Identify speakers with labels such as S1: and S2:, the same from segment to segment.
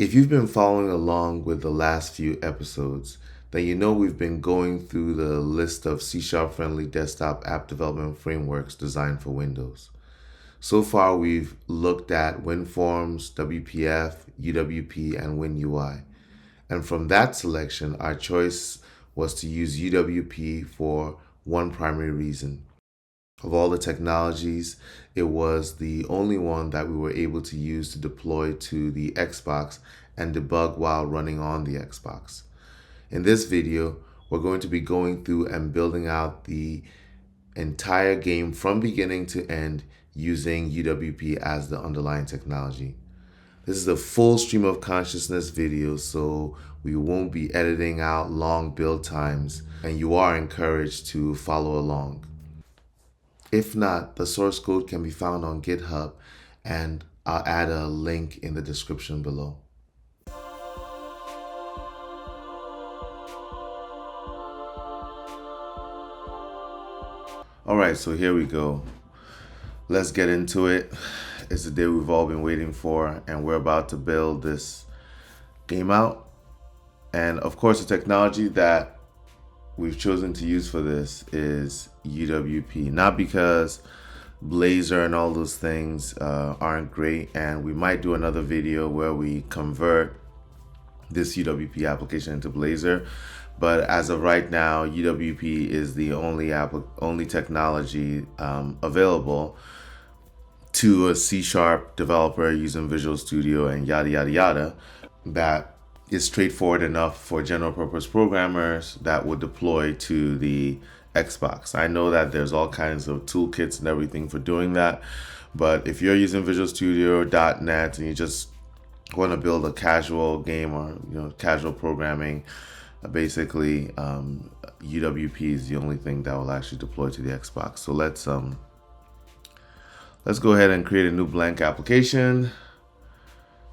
S1: If you've been following along with the last few episodes, then you know we've been going through the list of C-sharp friendly desktop app development frameworks designed for Windows. So far, we've looked at WinForms, WPF, UWP, and WinUI. And from that selection, our choice was to use UWP for one primary reason. Of all the technologies, it was the only one that we were able to use to deploy to the Xbox and debug while running on the Xbox. In this video, we're going to be going through and building out the entire game from beginning to end using UWP as the underlying technology. This is a full stream of consciousness video, so we won't be editing out long build times, and you are encouraged to follow along. If not, the source code can be found on GitHub, and I'll add a link in the description below. All right, so here we go. Let's get into it. It's the day we've all been waiting for, and we're about to build this game out. And of course, the technology that we've chosen to use for this is UWP, not because Blazor and all those things aren't great, and we might do another video where we convert this UWP application into Blazor, but as of right now, UWP is the only technology available to a C-sharp developer using Visual Studio and yada yada yada that is straightforward enough for general purpose programmers that would deploy to the Xbox. I know that there's all kinds of toolkits and everything for doing that, but if you're using Visual Studio or .NET and you just want to build a casual game or casual programming, basically UWP is the only thing that will actually deploy to the Xbox. So let's go ahead and create a new blank application.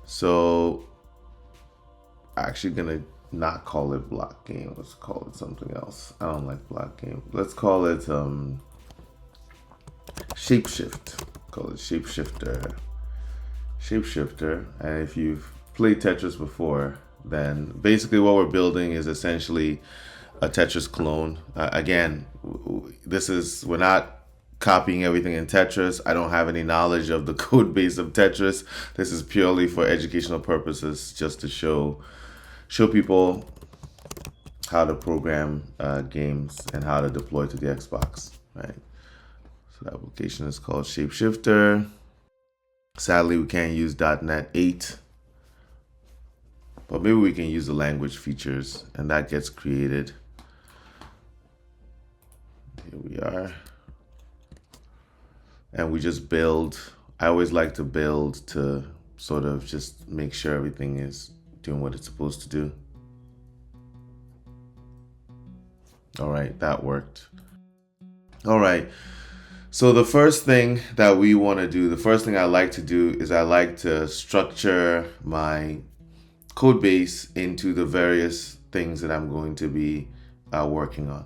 S1: So actually gonna not call it block game. Let's call it something else. I don't like block game. Let's call it shapeshift. Call it shapeshifter. And if you've played Tetris before, then basically what we're building is essentially a Tetris clone. Again, we're not copying everything in Tetris. I don't have any knowledge of the code base of Tetris. This is purely for educational purposes, just to show people how to program games and how to deploy to the Xbox, right? So the application is called Shapeshifter. Sadly, we can't use .NET 8, but maybe we can use the language features, and that gets created. Here we are. And we just build. I always like to build to sort of just make sure everything is doing what it's supposed to do. All right, that worked. All right, so the first thing that we want to do, the first thing I like to do is I like to structure my code base into the various things that I'm going to be working on,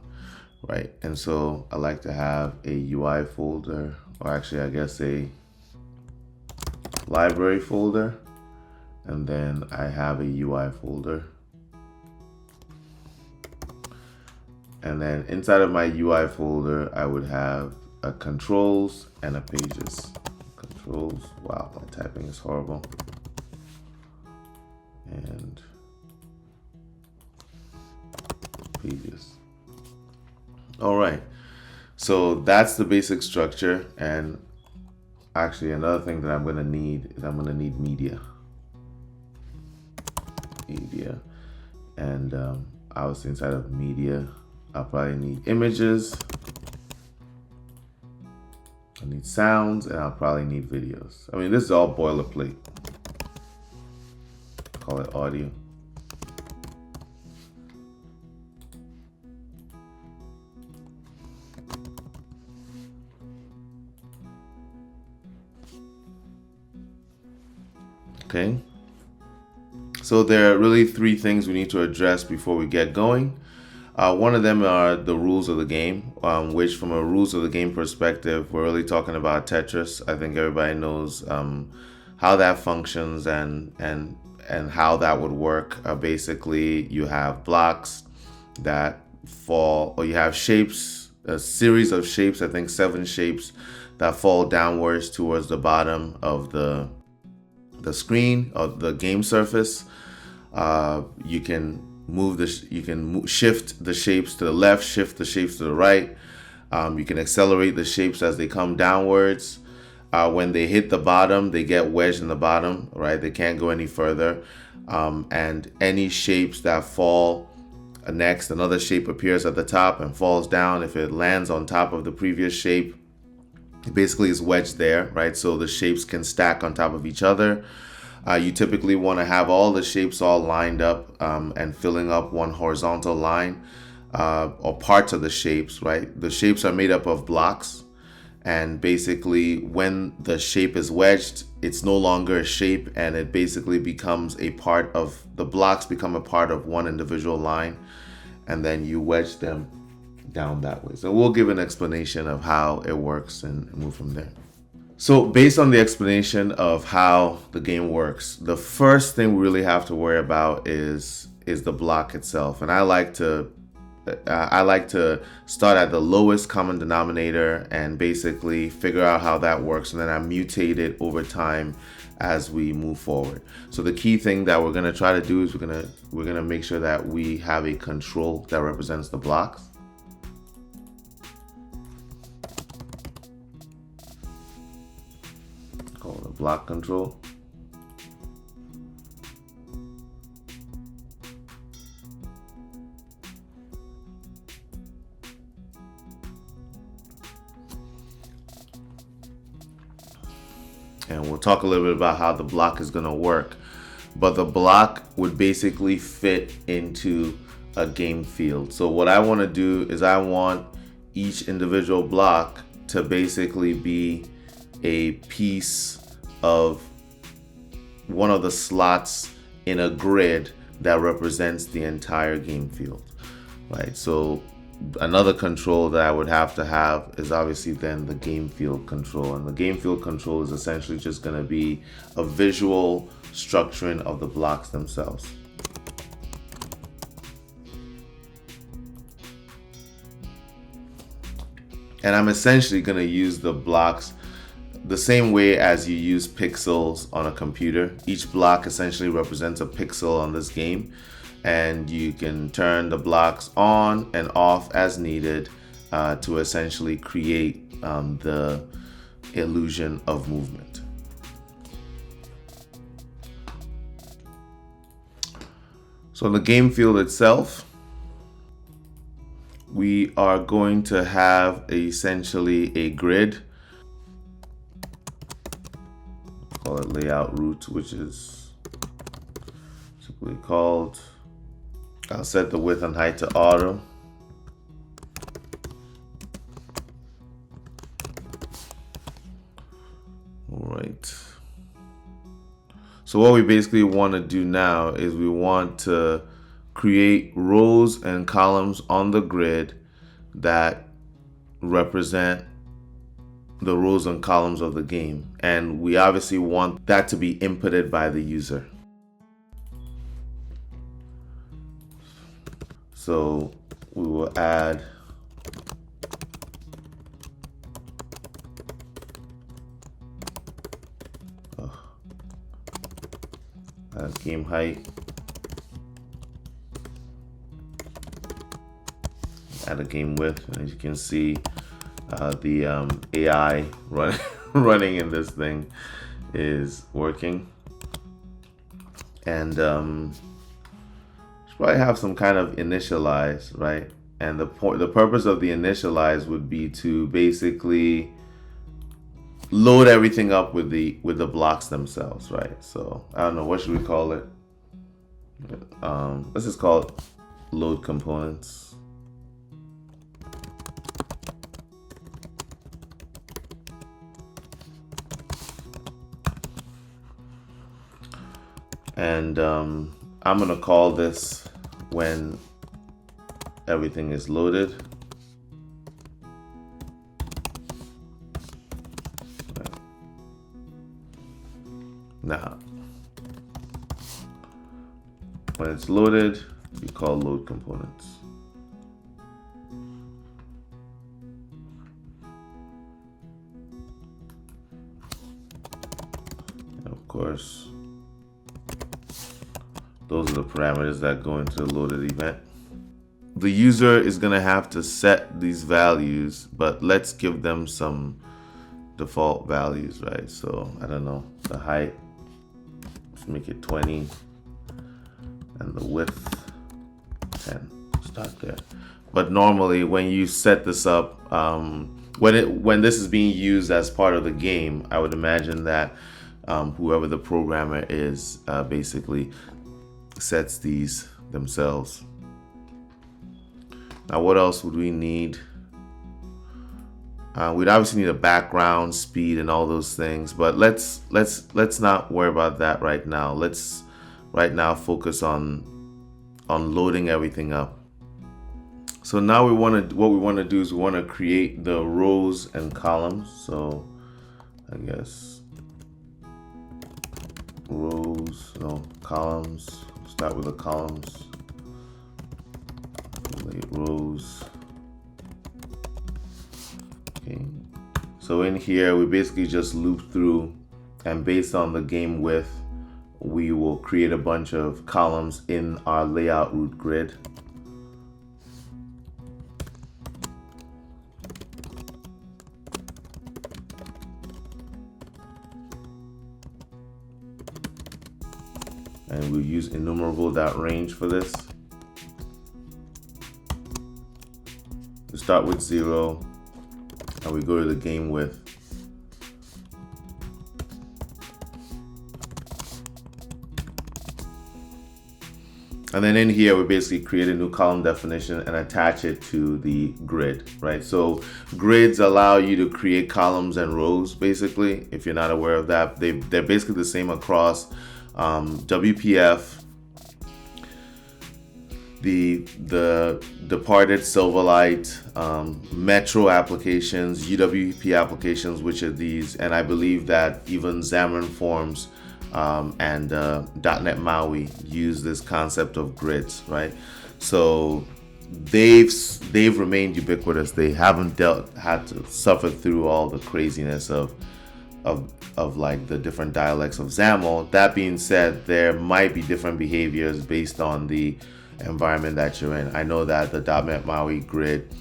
S1: right? And so I like to have a UI folder, or actually I guess a library folder. And then I have a UI folder. And then inside of my UI folder, I would have a controls and a pages. Controls, wow, my typing is horrible. And pages. All right, so that's the basic structure. And actually another thing that I'm gonna need is I'm gonna need media. And obviously inside of media, I'll probably need images, I need sounds, and I'll probably need videos. I mean, this is all boilerplate. Call it audio. Okay. So there are really three things we need to address before we get going. One of them are the rules of the game, which from a rules of the game perspective, we're really talking about Tetris. I think everybody knows how that functions and and how that would work. Basically, you have blocks that fall, or you have shapes, a series of shapes, I think 7 shapes that fall downwards towards the bottom of the screen of the game surface. You can shift the shapes to the left, shift the shapes to the right. You can accelerate the shapes as they come downwards. When they hit the bottom, they get wedged in the bottom, right? They can't go any further. And any shapes that fall next, another shape appears at the top and falls down. If it lands on top of the previous shape, it basically is wedged there, right? So the shapes can stack on top of each other. You typically want to have all the shapes all lined up and filling up one horizontal line, or parts of the shapes, right? The shapes are made up of blocks, and basically when the shape is wedged, it's no longer a shape, and it basically becomes a part of, the blocks become a part of one individual line, and then you wedge them down that way. So we'll give an explanation of how it works and move from there. So based on the explanation of how the game works, the first thing we really have to worry about is the block itself. And I like to start at the lowest common denominator and basically figure out how that works, and then I mutate it over time as we move forward. So the key thing that we're gonna try to do is we're gonna make sure that we have a control that represents the blocks. Call it a block control. And we'll talk a little bit about how the block is going to work. But the block would basically fit into a game field. So what I want to do is I want each individual block to basically be a piece of one of the slots in a grid that represents the entire game field, right? So another control that I would have to have is obviously then the game field control. And the game field control is essentially just going to be a visual structuring of the blocks themselves. And I'm essentially going to use the blocks the same way as you use pixels on a computer. Each block essentially represents a pixel on this game, and you can turn the blocks on and off as needed to essentially create the illusion of movement. So in the game field itself, we are going to have essentially a grid. Call it layout root, which is simply called. I'll set the width and height to auto. All right. So what we basically want to do now is we want to create rows and columns on the grid that represent the rows and columns of the game. And we obviously want that to be inputted by the user. So we will add game height, add a game width, and as you can see, the AI running in this thing is working. And should probably have some kind of initialize, right? And the purpose of the initialize would be to basically load everything up with the blocks themselves, right? So I don't know, what should we call it? Let's just call it load components. And I'm gonna call this when everything is loaded. Now, when it's loaded, we call load components. And of course, those are the parameters that go into the loaded event. The user is going to have to set these values, but let's give them some default values, right? So I don't know, the height, let's make it 20, and the width 10. Start there. But normally when you set this up, when this is being used as part of the game, I would imagine that whoever the programmer is basically sets these themselves. Now, what else would we need? We'd obviously need a background, speed, and all those things. But let's not worry about that right now. Let's right now focus on loading everything up. So now what we want to do is we want to create the rows and columns. So I guess columns. Start with the columns. Rows. Okay. So in here we basically just loop through, and based on the game width, we will create a bunch of columns in our layout root grid. And we'll use enumerable.range for this. We start with 0 and we go to the game width. And then in here, we basically create a new column definition and attach it to the grid, right? So grids allow you to create columns and rows, basically. If you're not aware of that, they're basically the same across WPF, the Departed, Silverlight, Metro applications, UWP applications, which are these, and I believe that even Xamarin Forms and .NET MAUI use this concept of grids, right? So they've remained ubiquitous. They haven't had to suffer through all the craziness of like the different dialects of XAML. That being said, there might be different behaviors based on the environment that you're in. I know that the .NET MAUI grid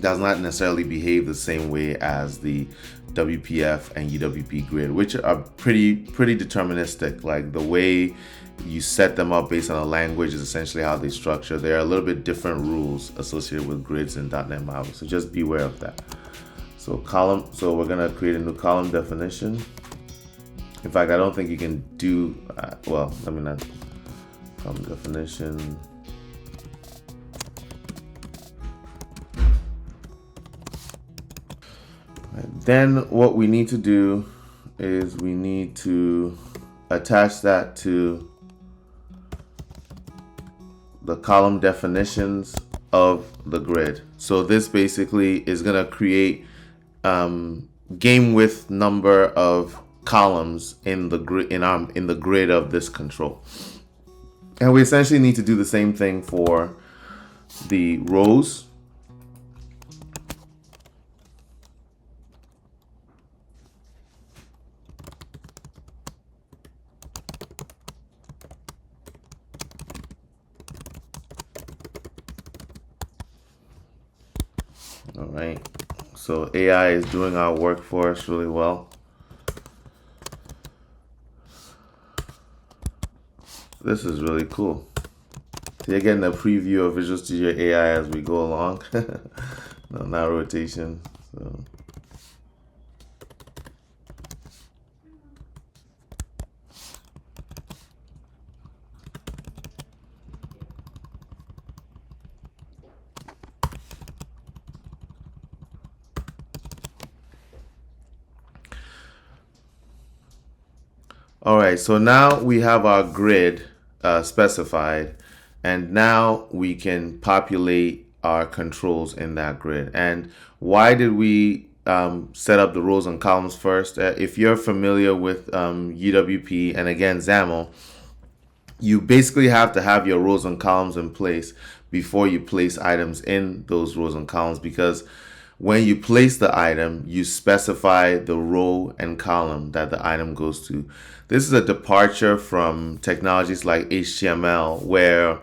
S1: does not necessarily behave the same way as the WPF and UWP grid, which are pretty deterministic. Like the way you set them up based on a language is essentially how they structure. There are a little bit different rules associated with grids in .NET MAUI, so just be aware of that. So we're gonna create a new column definition. In fact, I don't think you can do well. Let me not column definition. Then what we need to do is we need to attach that to the column definitions of the grid. So this basically is going to create game width number of columns in the grid in the grid of this control. And we essentially need to do the same thing for the rows. All right, so AI is doing our work for us really well. This is really cool. So you're getting a preview of Visual Studio AI as we go along. No, not rotation. So. All right, so now we have our grid specified, and now we can populate our controls in that grid. And why did we set up the rows and columns first? If you're familiar with UWP and again XAML, you basically have to have your rows and columns in place before you place items in those rows and columns, because when you place the item, you specify the row and column that the item goes to. This is a departure from technologies like HTML, where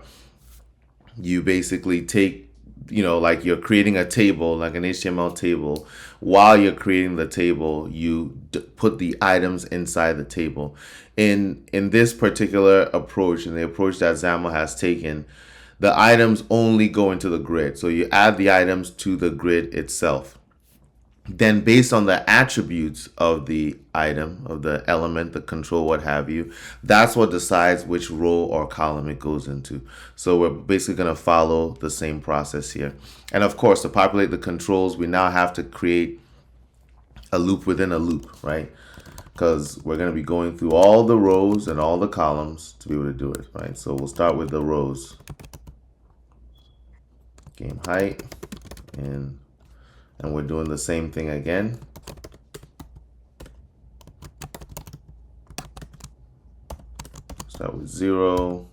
S1: you basically take, like you're creating a table, like an HTML table. While you're creating the table, you put the items inside the table. In this particular approach, and the approach that XAML has taken, the items only go into the grid. So you add the items to the grid itself. Then based on the attributes of the item, of the element, the control, what have you, that's what decides which row or column it goes into. So we're basically going to follow the same process here. And of course, to populate the controls, we now have to create a loop within a loop, right? Because we're going to be going through all the rows and all the columns to be able to do it, right? So we'll start with the rows. Game height, and we're doing the same thing again. Start with 0.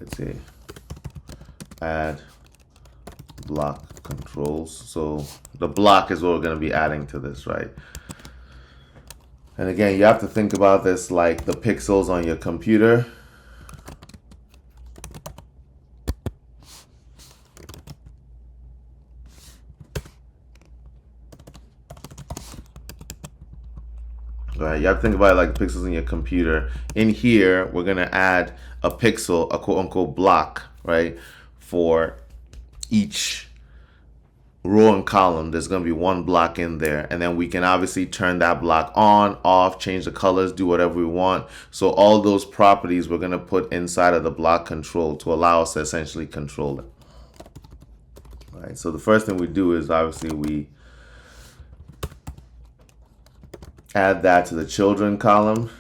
S1: Let's see, add block controls. So the block is what we're going to be adding to this, right? And again, you have to think about this like the pixels on your computer. Right, you have to think about it like pixels in your computer. In here, we're going to add a pixel, a quote-unquote block, right, for each row and column. There's going to be one block in there, and then we can obviously turn that block on, off, change the colors, do whatever we want. So all those properties we're going to put inside of the block control to allow us to essentially control it. All right, so the first thing we do is obviously we add that to the children column,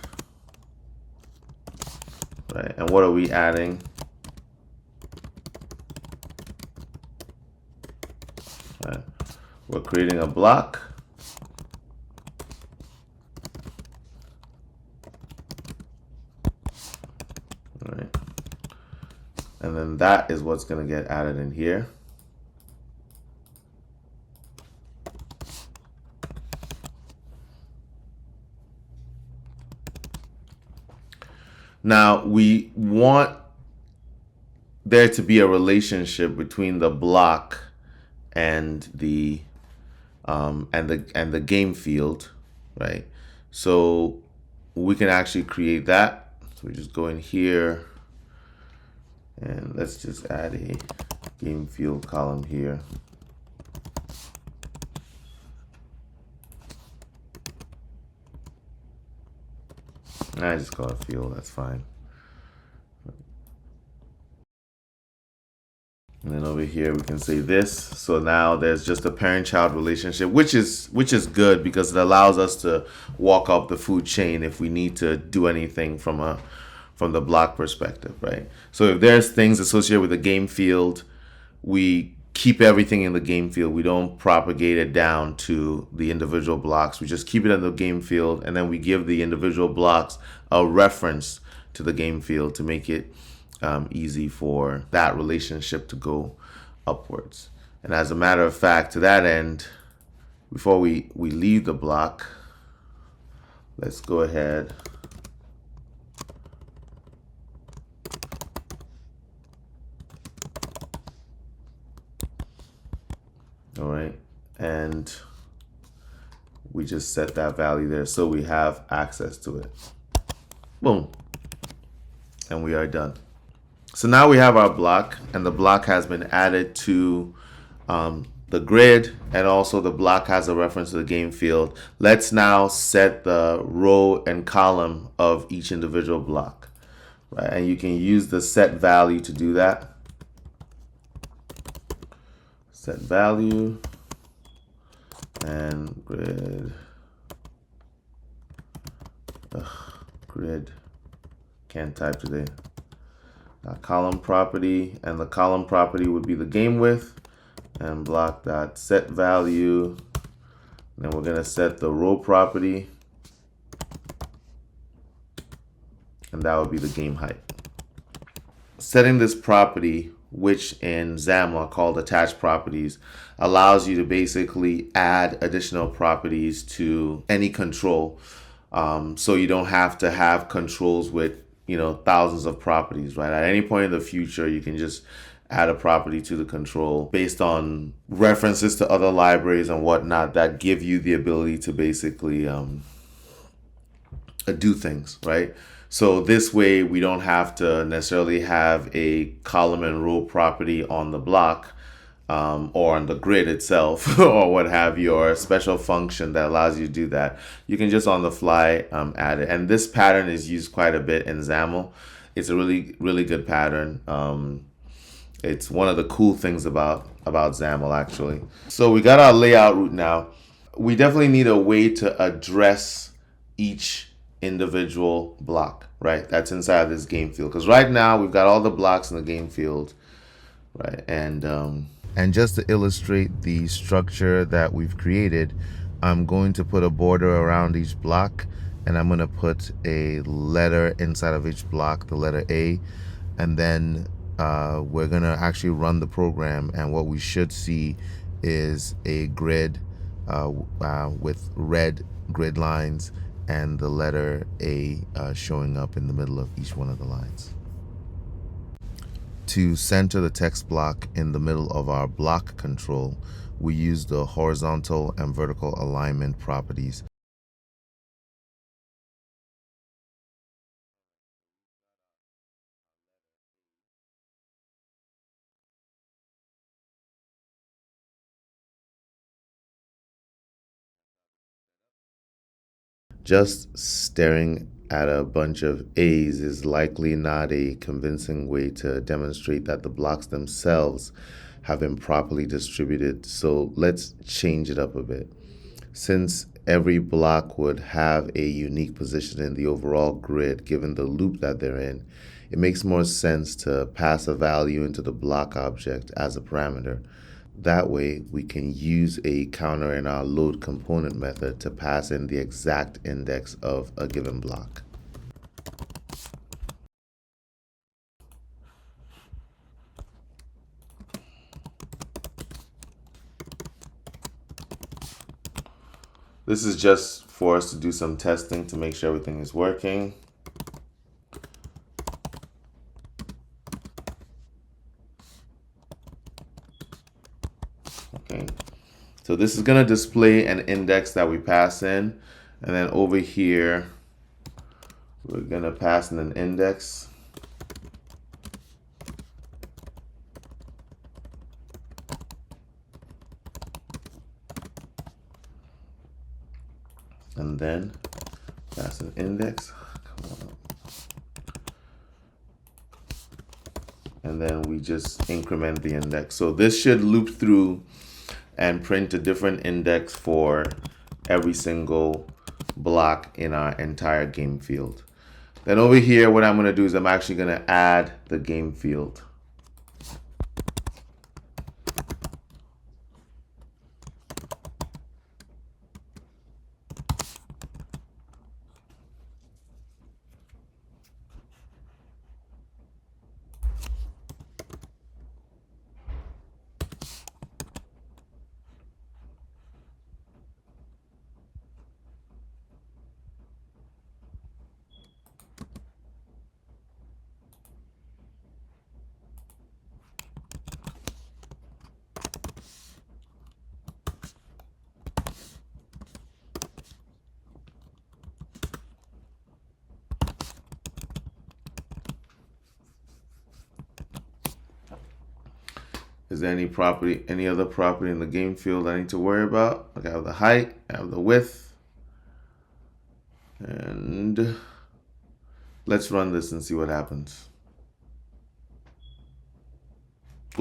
S1: right? And what are we adding? Right. We're creating a block. All right. And then that is what's going to get added in here. Now we want there to be a relationship between the block and the game field, right? So we can actually create that. So we just go in here and let's just add a game field column here. I just call it field, that's fine. And then over here we can say this. So now there's just a parent-child relationship, which is good because it allows us to walk up the food chain if we need to do anything from the block perspective, right? So if there's things associated with the game field, we keep everything in the game field. We don't propagate it down to the individual blocks. We just keep it in the game field, and then we give the individual blocks a reference to the game field to make it easy for that relationship to go upwards. And as a matter of fact, to that end, before we leave the block, let's go ahead all right, and we just set that value there so we have access to it. Boom. And we are done. So now we have our block, and the block has been added to the grid, and also the block has a reference to the game field. Let's now set the row and column of each individual block, right? And you can use the set value to do that. Set value and grid. Grid. Can't type today. column property, and the column property would be the game width, and block dot set value. And then we're gonna set the row property, and that would be the game height. Setting this property, which in XAML are called attached properties, allows you to basically add additional properties to any control. So you don't have to have controls with thousands of properties, right? At any point in the future, you can just add a property to the control based on references to other libraries and whatnot that give you the ability to basically do things, right? So this way we don't have to necessarily have a column and row property on the block or on the grid itself or what have you, or a special function that allows you to do that. You can just on the fly add it. And this pattern is used quite a bit in XAML. It's a really, really good pattern. It's one of the cool things about XAML, actually. So we got our layout route now. We definitely need a way to address each individual block, right? That's inside this game field. Because right now we've got all the blocks in the game field, right? And just to illustrate the structure that we've created, I'm going to put a border around each block, and I'm going to put a letter inside of each block, the letter A, and then we're going to actually run the program, and what we should see is a grid with red grid lines and the letter A showing up in the middle of each one of the lines. To center the text block in the middle of our block control, we use the horizontal and vertical alignment properties. Just staring at a bunch of A's is likely not a convincing way to demonstrate that the blocks themselves have been properly distributed. So let's change it up a bit. Since every block would have a unique position in the overall grid given the loop that they're in, it makes more sense to pass a value into the block object as a parameter. That way, we can use a counter in our load component method to pass in the exact index of a given block. This is just for us to do some testing to make sure everything is working. Okay. So this is going to display an index that we pass in, and then over here we're going to pass in an index. And then pass an index. Come on. And then we just increment the index. So this should loop through and print a different index for every single block in our entire game field. Then over here, what I'm going to do is I'm actually going to add the game field. Is there any other property in the game field I need to worry about? Okay, I have the height, I have the width, and let's run this and see what happens.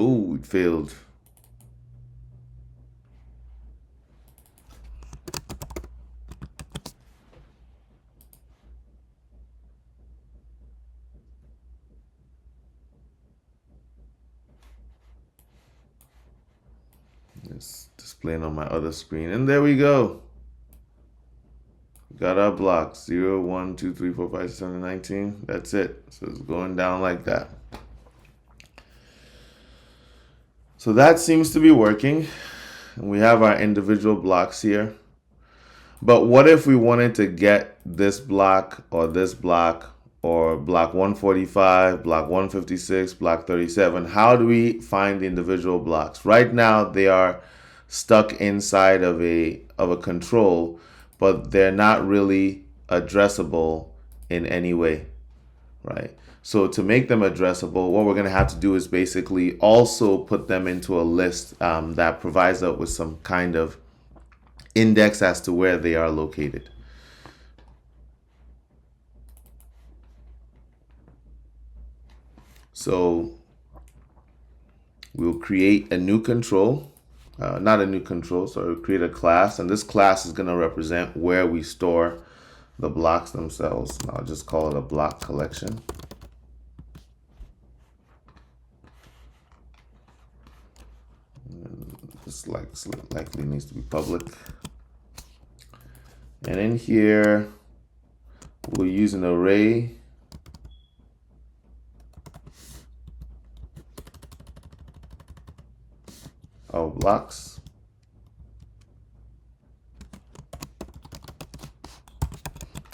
S1: Ooh, it failed. It's displaying on my other screen. And there we go. Got our blocks 0, 1, 2, 3, 4, 5, 6, 7, 19. That's it. So it's going down like that. So that seems to be working. And we have our individual blocks here. But what if we wanted to get this block or block 145, block 156, block 37? How do we find the individual blocks? Right now they are stuck inside of a control, but they're not really addressable in any way, right? So to make them addressable, what we're going to have to do is basically also put them into a list that provides us with some kind of index as to where they are located. So we'll create a new control. Not a new control, so we'll create a class, and this class is going to represent where we store the blocks themselves. And I'll just call it a block collection. And this likely needs to be public. And in here, we'll use an array of blocks.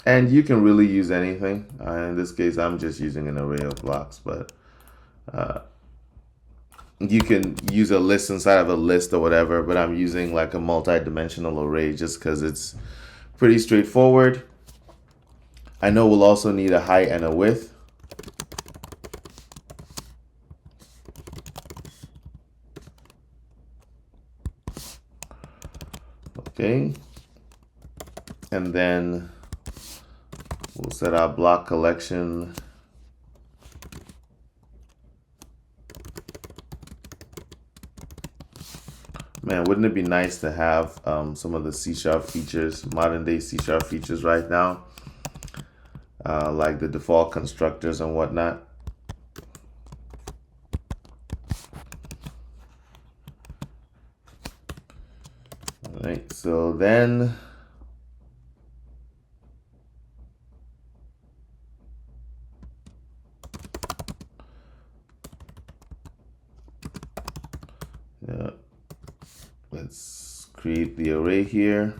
S1: And you can really use anything. In this case, I'm just using an array of blocks, but you can use a list inside of a list or whatever, but I'm using like a multi-dimensional array just because it's pretty straightforward. I know we'll also need a height and a width. Okay, and then we'll set our block collection Man, wouldn't it be nice to have some of the C# features, modern day C# features right now, like the default constructors and whatnot. All right, so then let's create the array here.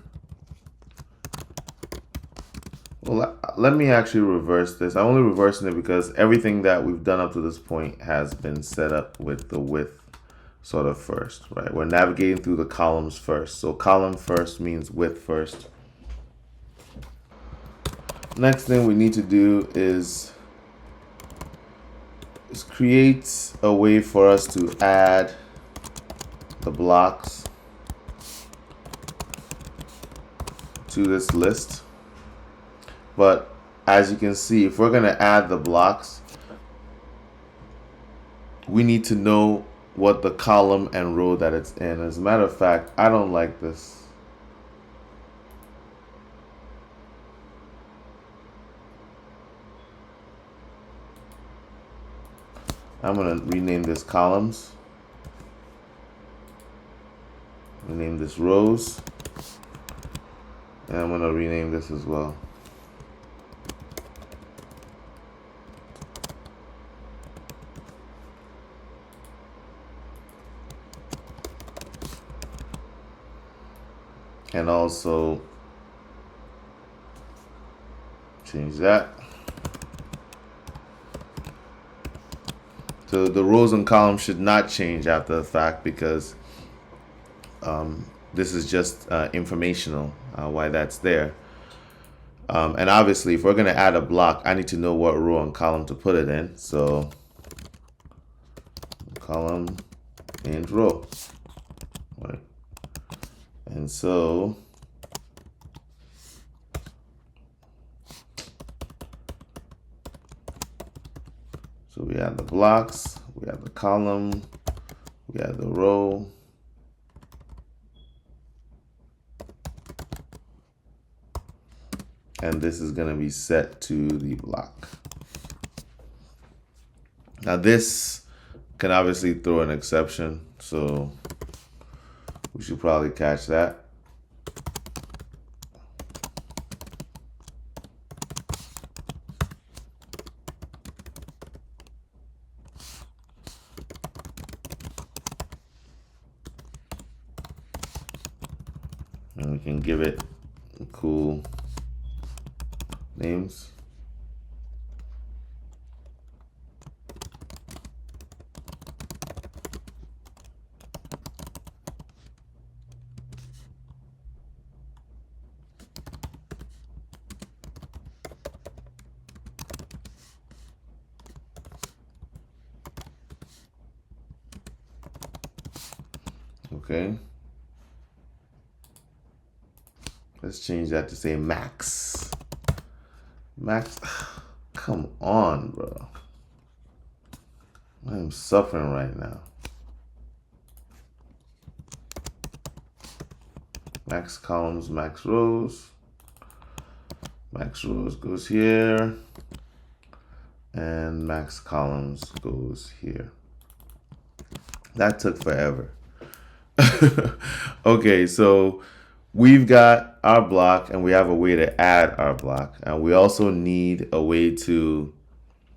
S1: Well, let me actually reverse this. I'm only reversing it because everything that we've done up to this point has been set up with the width sort of first, right? We're navigating through the columns first. So column first means width first. Next thing we need to do is create a way for us to add the blocks to this list. But as you can see, if we're going to add the blocks, we need to know what the column and row that it's in. As a matter of fact, I don't like this. I'm going to rename this columns. Rename this rows. And I'm going to rename this as well. And also change that. So the rows and columns should not change after the fact because this is just informational why that's there. And obviously, if we're going to add a block, I need to know what row and column to put it in. So column and row. Right. And so we have the blocks, we have the column, we have the row, and this is going to be set to the block. Now this can obviously throw an exception, so We should probably catch that. And we can give it cool names. Okay. Let's change that to say max. Max, come on, bro. I am suffering right now. Max columns, max rows. Max rows goes here. And max columns goes here. That took forever. Okay, so we've got our block and we have a way to add our block. And we also need a way to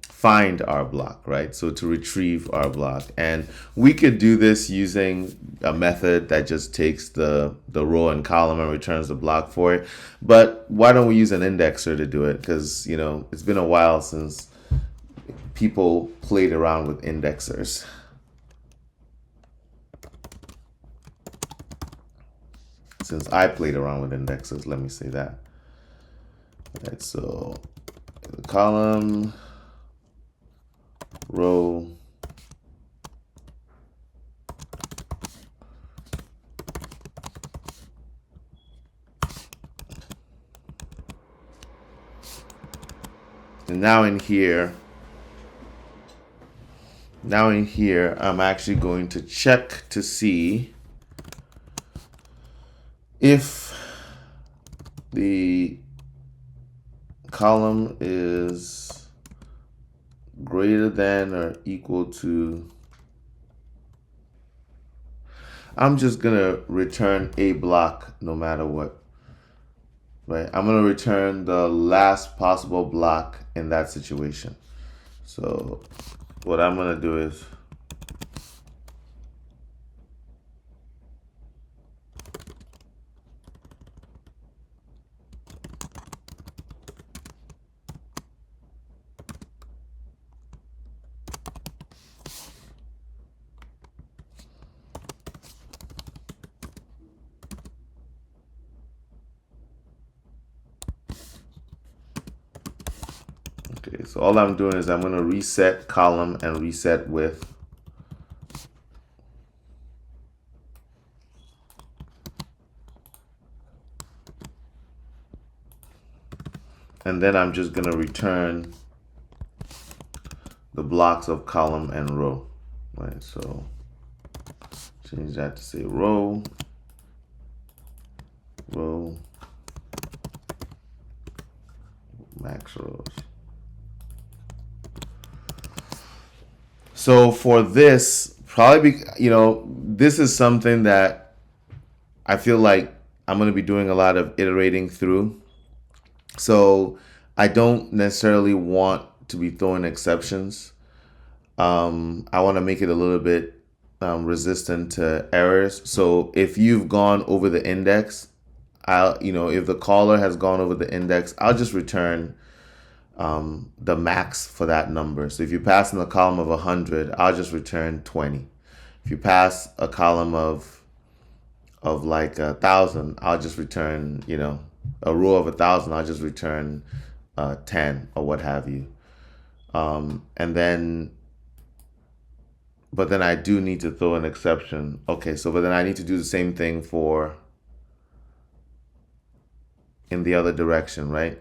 S1: find our block, right? So to retrieve our block. And we could do this using a method that just takes the row and column and returns the block for it. But why don't we use an indexer to do it? Because, you know, it's been a while since people played around with indexers. Since I played around with indexers, let me say that. All right, so the column, row, and now in here, I'm actually going to check to see if the column is greater than or equal to, I'm just gonna return a block no matter what, right? I'm gonna return the last possible block in that situation. So what I'm gonna do is okay, so all I'm doing is I'm going to reset column and reset width. And then I'm just going to return the blocks of column and row, right? So change that to say row, row, max rows. So for this, probably, you know, this is something that I feel like I'm going to be doing a lot of iterating through. So I don't necessarily want to be throwing exceptions. I want to make it a little bit resistant to errors. So if you've gone over the index, if the caller has gone over the index, I'll just return the max for that number. So if you pass in a column of 100, I'll just return 20. If you pass a column of like 1,000, I'll just return, a row of 1,000, I'll just return 10 or what have you. But then I do need to throw an exception. Okay, but then I need to do the same thing in the other direction, right?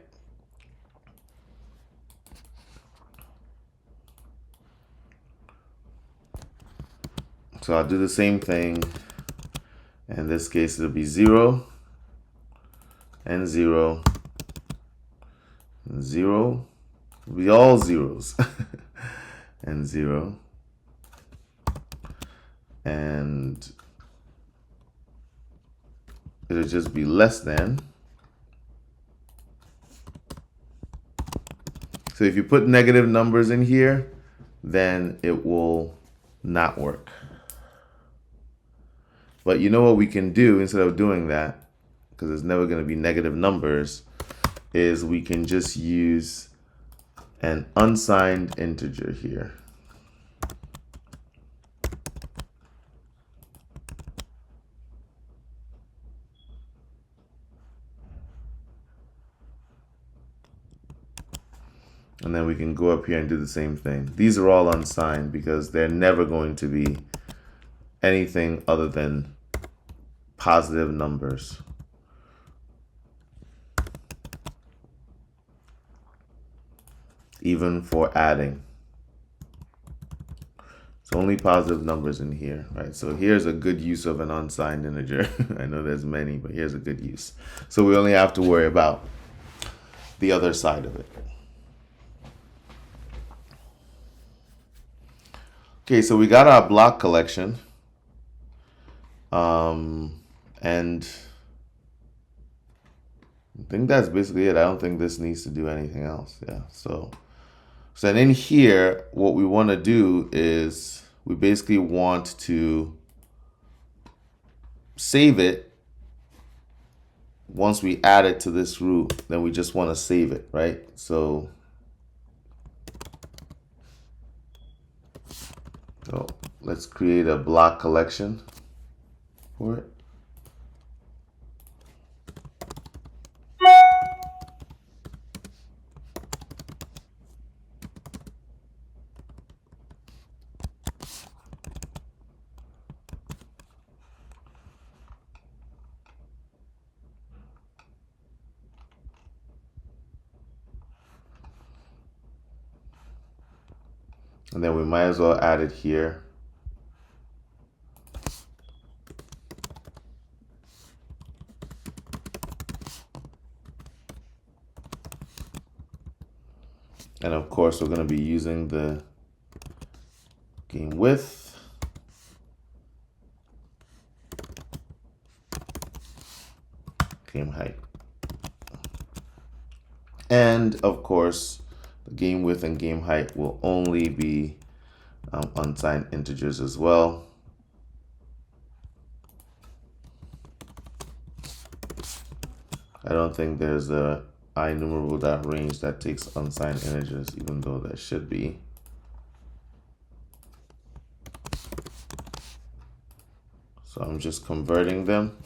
S1: So I'll do the same thing. In this case, it'll be 0 and 0 and 0. It'll be all zeros and 0 and it'll just be less than. So if you put negative numbers in here, then it will not work. But you know what we can do instead of doing that, because it's never going to be negative numbers, is we can just use an unsigned integer here. And then we can go up here and do the same thing. These are all unsigned because they're never going to be anything other than positive numbers. Even for adding. It's only positive numbers in here, right? So here's a good use of an unsigned integer. I know there's many, but here's a good use. So we only have to worry about the other side of it. Okay, so we got our block collection. And I think that's basically it. I don't think this needs to do anything else. Yeah, so then in here, what we want to do is we basically want to save it. Once we add it to this root, then we just want to save it, right? So let's create a block collection for it. And then we might as well add it here. And of course, we're going to be using the game width. Game height. And of course, the game width and game height will only be unsigned integers as well. I don't think there's a IEnumerable.range that takes unsigned integers, even though there should be. So I'm just converting them.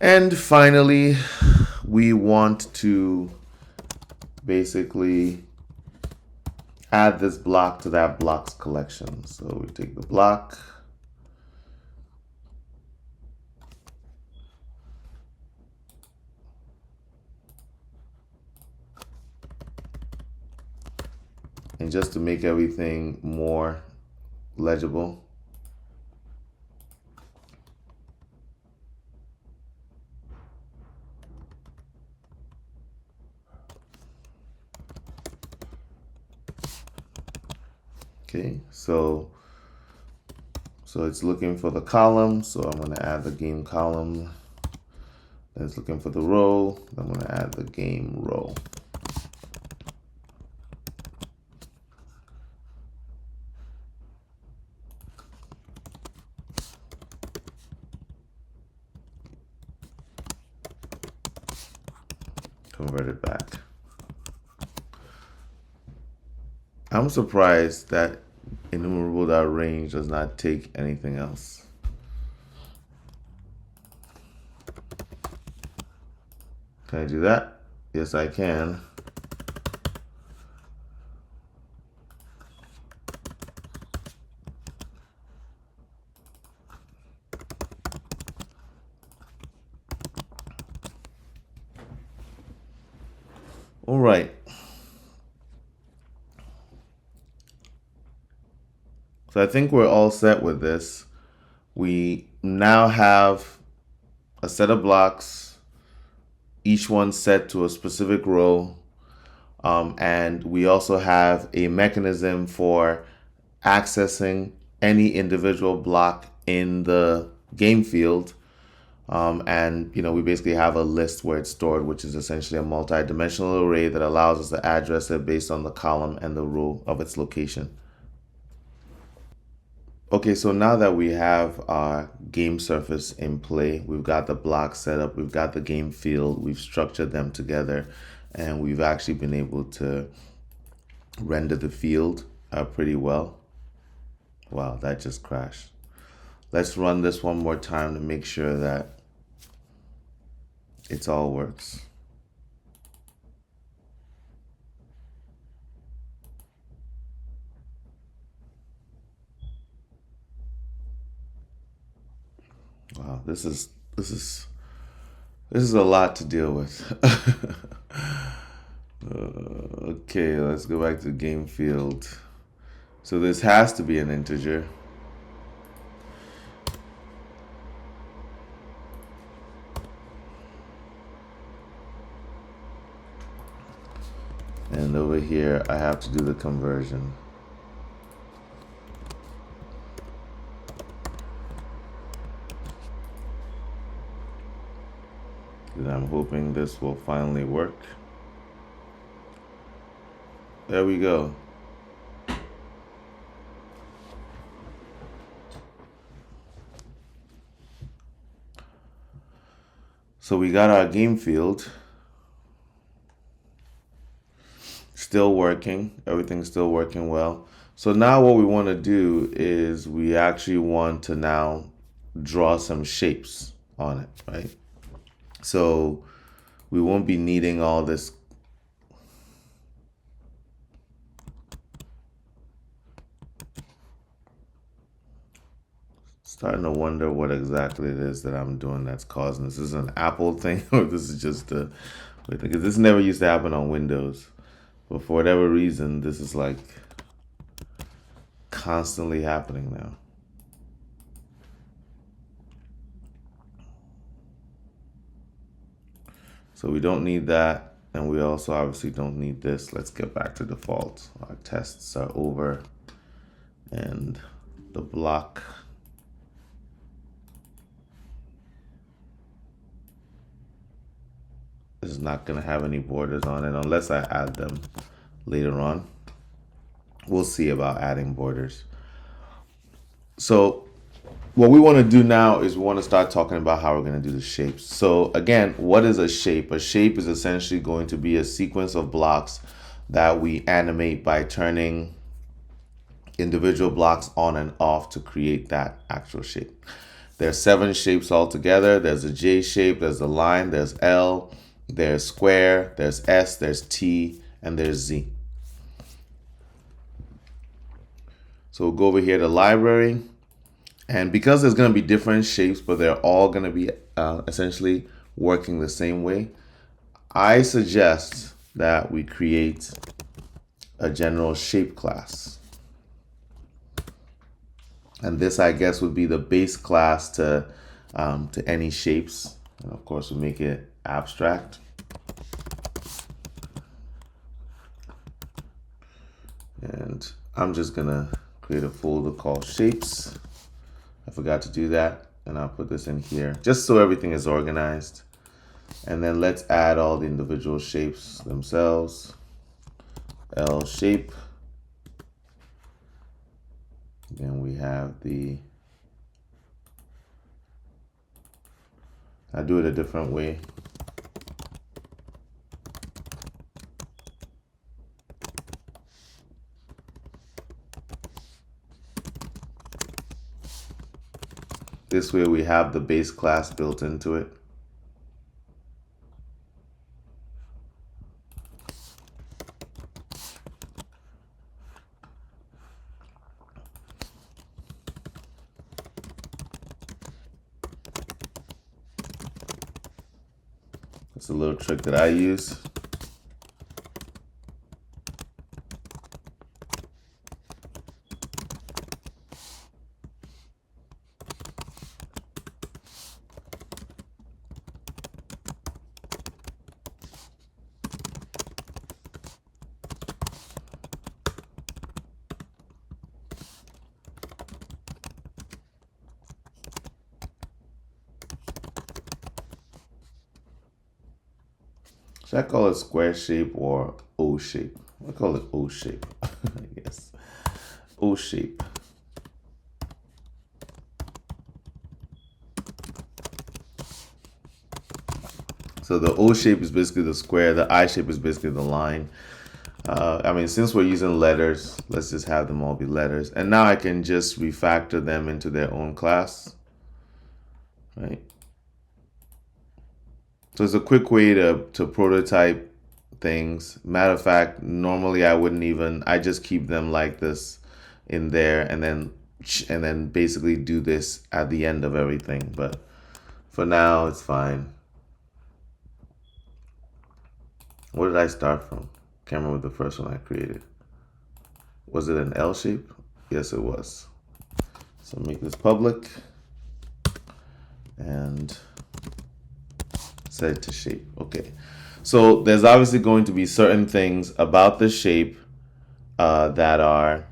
S1: And finally, we want to basically add this block to that blocks collection. So we take the block, and just to make everything more legible, okay, so it's looking for the column, so I'm going to add the game column. Then it's looking for the row, I'm going to add the game row. Convert it back. I'm surprised that enumerable.range does not take anything else. Can I do that? Yes, I can. All right. So I think we're all set with this. We now have a set of blocks, each one set to a specific row. And we also have a mechanism for accessing any individual block in the game field. And we basically have a list where it's stored, which is essentially a multi-dimensional array that allows us to address it based on the column and the row of its location. Okay, so now that we have our game surface in play, we've got the blocks set up, we've got the game field, we've structured them together, and we've actually been able to render the field pretty well. Wow, that just crashed. Let's run this one more time to make sure that it all works. Wow, this is a lot to deal with. Okay, let's go back to game field. So this has to be an integer. And over here, I have to do the conversion. And I'm hoping this will finally work. There we go. So we got our game field. Still working. Everything's still working well. So now what we want to do is we actually want to now draw some shapes on it, right? So we won't be needing all this. Starting to wonder what exactly it is that I'm doing that's causing this. Is this an Apple thing or this is just a weird thing? Because this never used to happen on Windows. But for whatever reason, this is like constantly happening now. So we don't need that. And we also obviously don't need this. Let's get back to default. Our tests are over. And the block is not going to have any borders on it unless I add them later on. We'll see about adding borders. So what we want to do now is we want to start talking about how we're going to do the shapes. So again, what is a shape? A shape is essentially going to be a sequence of blocks that we animate by turning individual blocks on and off to create that actual shape. There's 7 shapes altogether. There's a J shape, there's a line, there's L, there's square, there's S, there's T, and there's Z. So we'll go over here to library. And because there's going to be different shapes, but they're all going to be essentially working the same way, I suggest that we create a general shape class. And this, I guess, would be the base class to any shapes. And of course, we make it abstract. And I'm just going to create a folder called shapes. I forgot to do that, and I'll put this in here just so everything is organized. And then let's add all the individual shapes themselves. L shape. Then we have I do it a different way. This way we have the base class built into it. That's a little trick that I use. Should I call it square shape or O shape? I call it O shape, I guess. O shape. So the O shape is basically the square. The I shape is basically the line. I mean, since we're using letters, let's just have them all be letters. And now I can just refactor them into their own class, right? So it's a quick way to prototype things. Matter of fact, normally I just keep them like this in there and then basically do this at the end of everything. But for now, it's fine. Where did I start from? Can't remember the first one I created. Was it an L shape? Yes, it was. So make this public and set it to shape. Okay. So there's obviously going to be certain things about the shape that are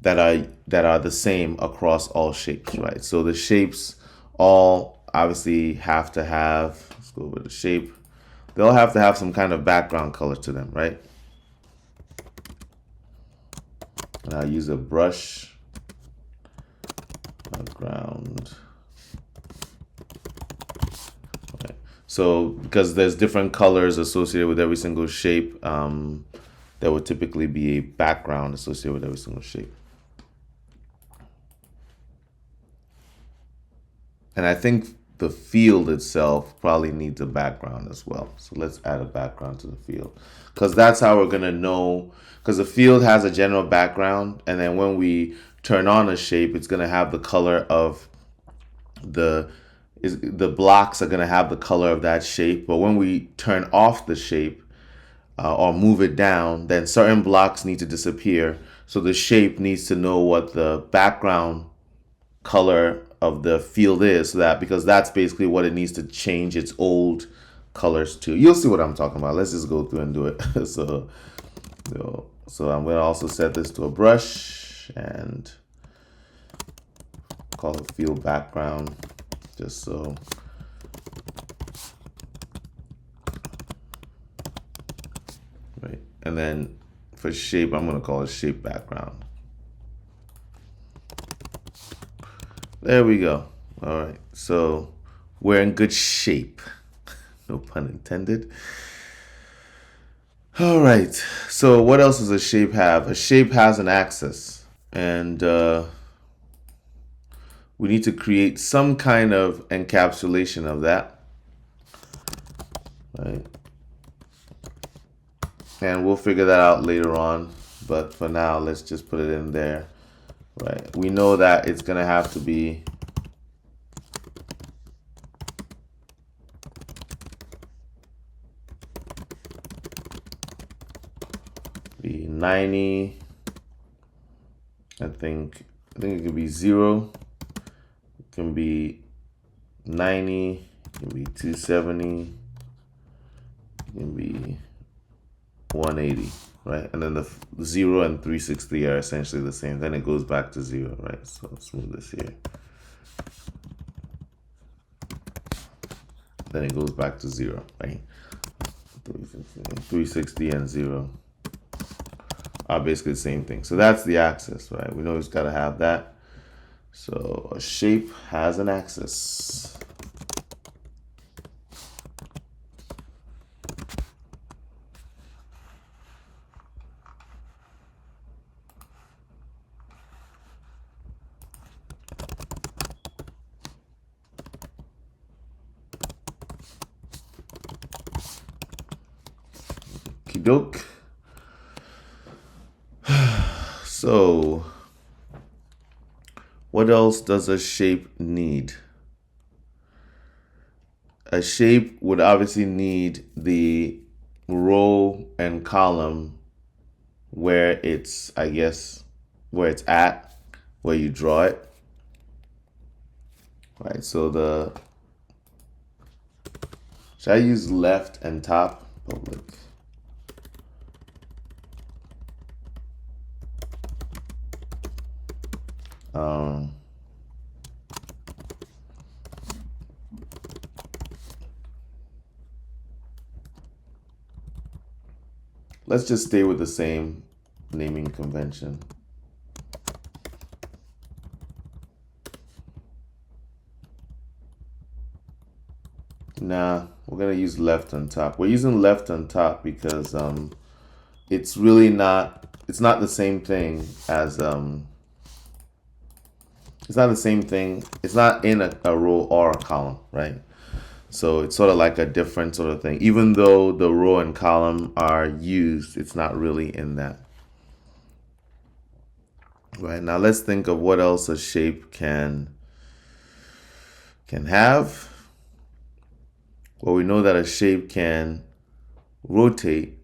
S1: the same across all shapes, right? So the shapes all obviously have to have, let's go over the shape. They all have to have some kind of background color to them, right? And I'll use a brush background. Okay. So because there's different colors associated with every single shape, there would typically be a background associated with every single shape. And I think the field itself probably needs a background as well. So let's add a background to the field, because that's how we're gonna know, because the field has a general background, and then when we turn on a shape, it's gonna have the color of the blocks are gonna have the color of that shape. But when we turn off the shape or move it down, then certain blocks need to disappear. So the shape needs to know what the background color of the field is, so that, because that's basically what it needs to change its old colors to. You'll see what I'm talking about. Let's just go through and do it. So I'm going to also set this to a brush and call it field background, just so. Right. And then for shape, I'm going to call it shape background. There we go. All right. So we're in good shape. No pun intended. All right. So what else does a shape have? A shape has an axis. And we need to create some kind of encapsulation of that. Right. And we'll figure that out later on. But for now, let's just put it in there. Right. We know that it's going to have to be the 90. I think it could be 0. It can be 90. It can be 270. It can be 180. Right, and then the 0 and 360 are essentially the same. Then it goes back to 0, right? So let's move this here. Then it goes back to 0, right? 360 and 0 are basically the same thing. So that's the axis, right? We know it's got to have that. So a shape has an axis. Doke. So what else does a shape need? A shape would obviously need the row and column where it's, I guess, where it's at, where you draw it. Right, so should I use left and top? Public. let's just stay with the same naming convention. Nah, we're gonna use left on top. We're using left on top because it's really not, it's not the same thing as it's not the same thing. It's not in a row or a column, right? So it's sort of like a different sort of thing. Even though the row and column are used, it's not really in that. Right, now let's think of what else a shape can have. Well, we know that a shape can rotate.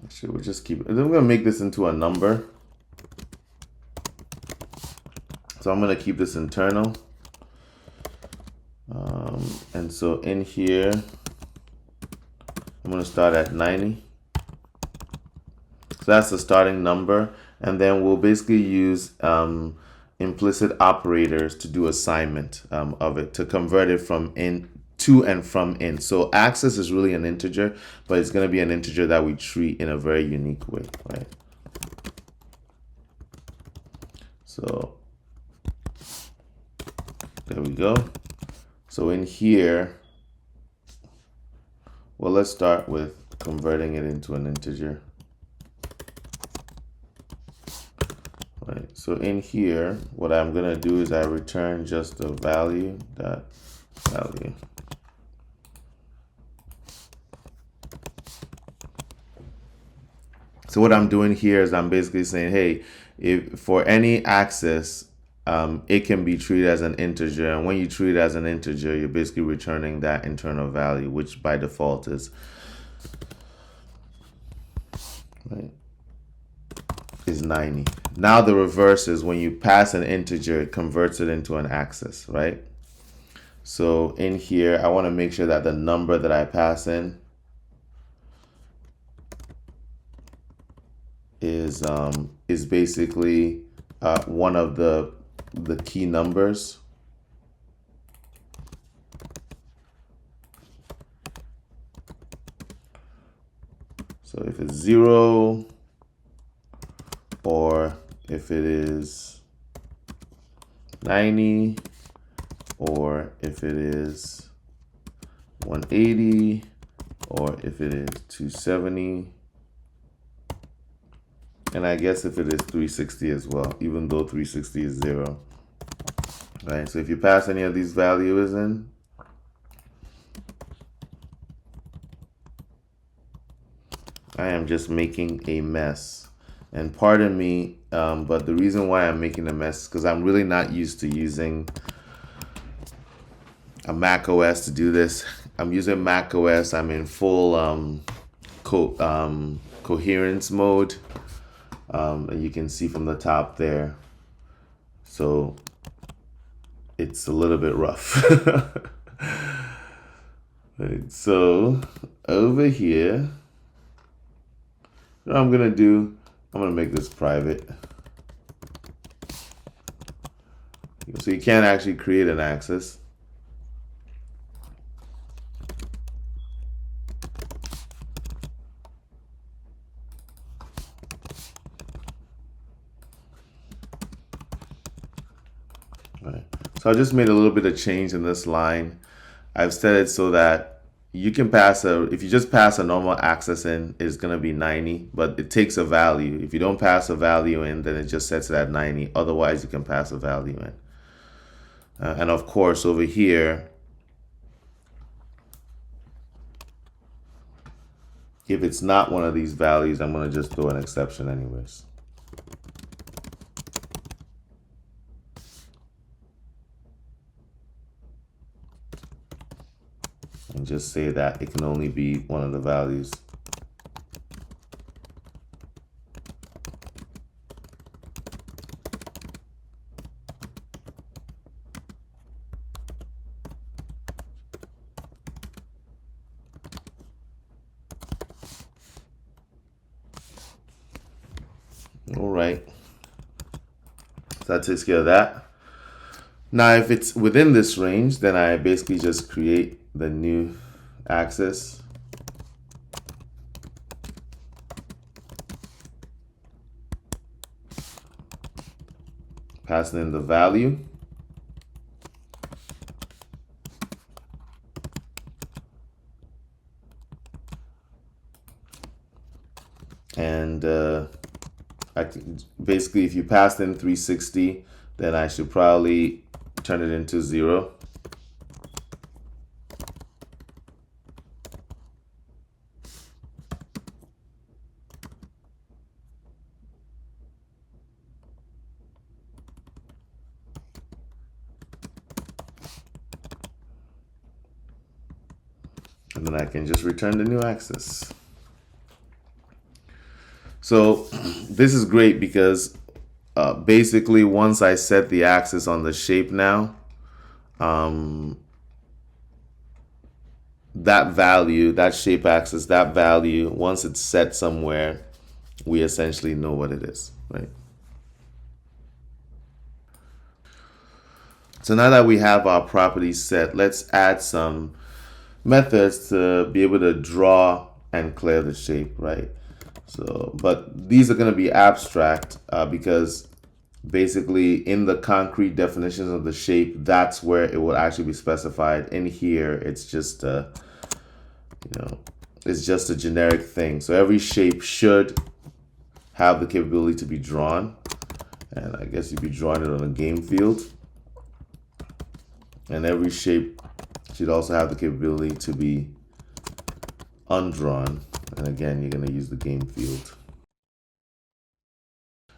S1: Actually, we'll just keep it. I'm going to make this into a number. So I'm going to keep this internal. And so in here, I'm going to start at 90. So that's the starting number. And then we'll basically use implicit operators to do assignment of it, to convert it from in to and from in. So access is really an integer, but it's going to be an integer that we treat in a very unique way, right? So there we go. So in here, well, let's start with converting it into an integer. Right. So in here, what I'm going to do is I return just the value, that value. So what I'm doing here is I'm basically saying, hey, if for any access, it can be treated as an integer. And when you treat it as an integer, you're basically returning that internal value, which by default is, right, is 90. Now the reverse is when you pass an integer, it converts it into an access, right? So in here, I want to make sure that the number that I pass in is basically one of the key numbers. So if it's 0, or if it is 90, or if it is 180, or if it is 270, and I guess if it is 360 as well, even though 360 is 0. Right, so if you pass any of these values in, I am just making a mess. And pardon me, but the reason why I'm making a mess is because I'm really not used to using a Mac OS to do this. I'm using Mac OS. I'm in full coherence mode. And you can see from the top there. So it's a little bit rough. Right, so over here, what I'm gonna do, I'm gonna make this private. So you can't actually create an access. Right. So I just made a little bit of change in this line. I've set it so that you can pass if you just pass a normal access in, it's going to be 90, but it takes a value. If you don't pass a value in, then it just sets it at 90. Otherwise, you can pass a value in. And of course, over here, if it's not one of these values, I'm going to just throw an exception anyways. And just say that it can only be one of the values. All right. So that takes care of that. Now, if it's within this range, then I basically just create the new axis. Passing in the value. And basically, if you passed in 360, then I should probably turn it into 0. And then I can just return the new axis. So this is great because basically once I set the axis on the shape now, that value, that shape axis, that value, once it's set somewhere, we essentially know what it is, right? So now that we have our properties set, let's add some methods to be able to draw and clear the shape, right? So, but these are going to be abstract because basically in the concrete definitions of the shape, that's where it will actually be specified. In here, it's just it's just a generic thing. So every shape should have the capability to be drawn, and I guess you'd be drawing it on a game field. And every shape should also have the capability to be undrawn. And again, you're going to use the game field.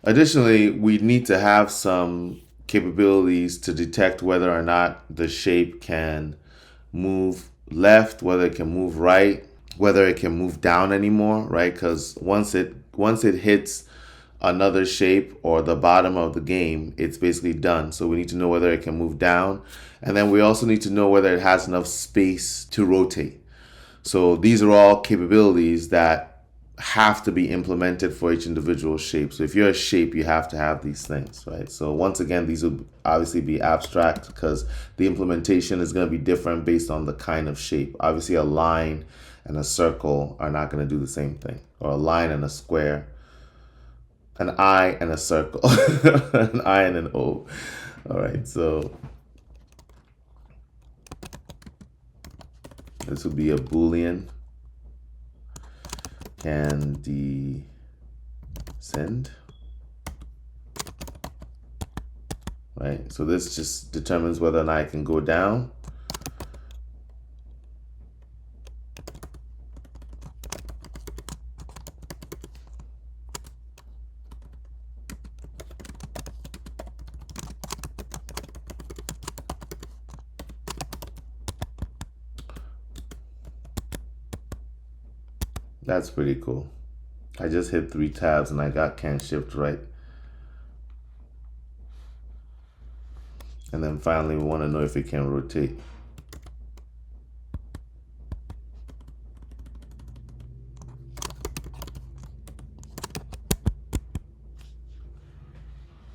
S1: Additionally, we need to have some capabilities to detect whether or not the shape can move left, whether it can move right, whether it can move down anymore, right? Because once it hits another shape or the bottom of the game, it's basically done. So we need to know whether it can move down. And then we also need to know whether it has enough space to rotate. So these are all capabilities that have to be implemented for each individual shape. So if you're a shape, you have to have these things, right? So once again, these will obviously be abstract because the implementation is going to be different based on the kind of shape. Obviously, a line and a circle are not going to do the same thing, or a line and a square, an eye and a circle, an I and an O. All right, so this would be a Boolean. Can descend, right? So this just determines whether or not I can go down. That's pretty cool. I just hit 3 tabs and I got can shift right. And then finally, we want to know if it can rotate.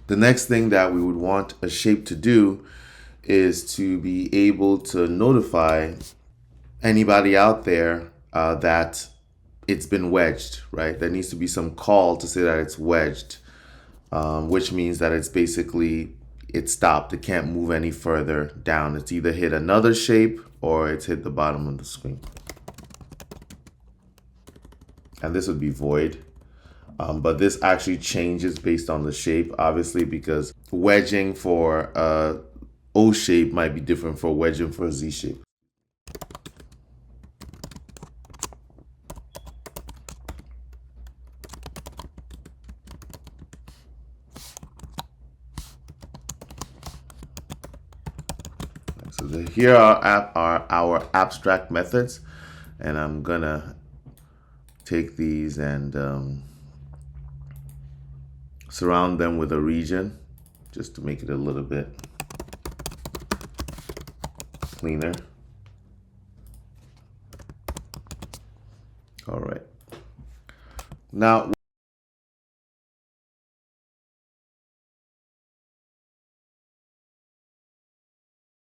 S1: The next thing that we would want a shape to do is to be able to notify anybody out there that it's been wedged, right? There needs to be some call to say that it's wedged, which means that it's basically, it stopped. It can't move any further down. It's either hit another shape or it's hit the bottom of the screen. And this would be void. But this actually changes based on the shape, obviously, because wedging for O shape might be different for wedging for a Z shape. So here are our abstract methods, and I'm gonna take these and surround them with a region just to make it a little bit cleaner. All right. Now